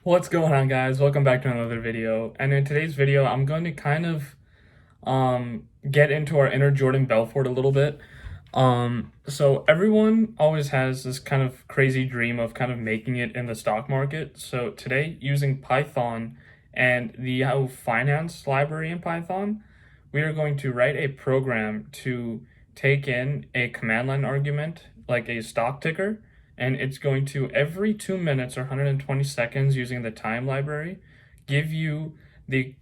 What's going on, guys? Welcome back to another video. And in today's video, I'm going to kind of get into our inner Jordan Belfort a little bit. So everyone always has this kind of crazy dream of kind of making it in the stock market. So today, using Python and the Yahoo Finance library in Python, we are going to write a program to take in a command line argument like a stock ticker, and it's going to every 2 minutes or 120 seconds using the time library give you the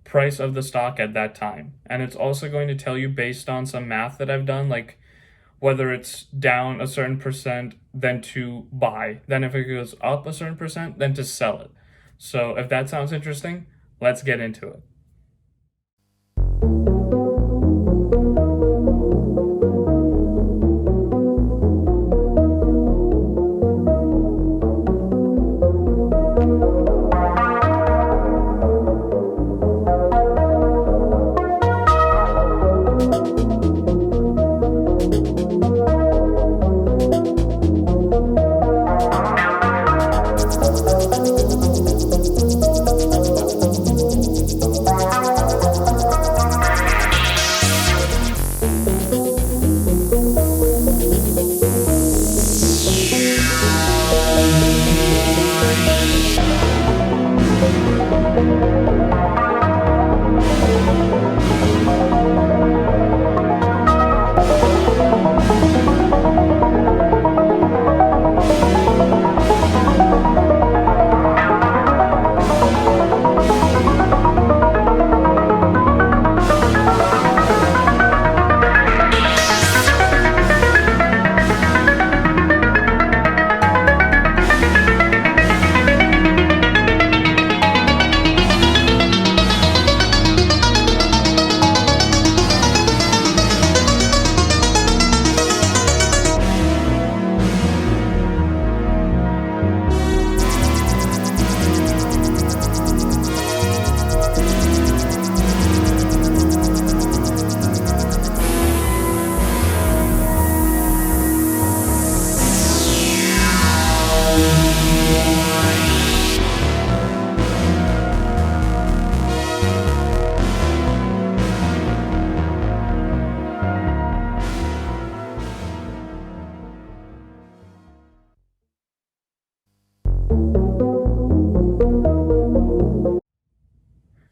price of the stock at that time. And it's also going to tell you based on some math that I've done, like whether it's down a certain percent, then to buy. Then if it goes up a certain percent, then to sell it. So if that sounds interesting, let's get into it.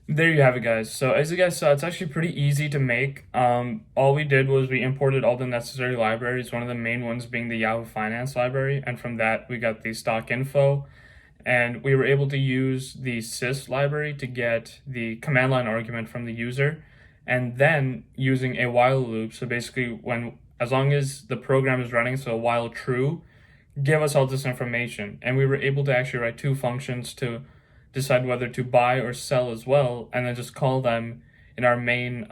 There you have it, guys. So as you guys saw, it's actually pretty easy to make. All we did was we imported all the necessary libraries, one of the main ones being the Yahoo Finance library, and from that we got the stock info, and we were able to use the sys library to get the command line argument from the user, and then using a while loop. So basically, as long as the program is running, so while true, give us all this information. And we were able to actually write two functions to decide whether to buy or sell as well, and then just call them in our main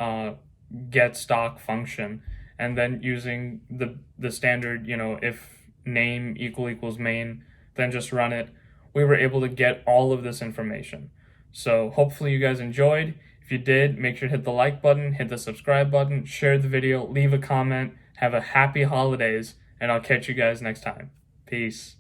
get stock function. And then using the standard, if name equals main, then just run it. We were able to get all of this information. So hopefully you guys enjoyed. If you did, make sure to hit the like button, hit the subscribe button, share the video, leave a comment, have a happy holidays, and I'll catch you guys next time. Peace.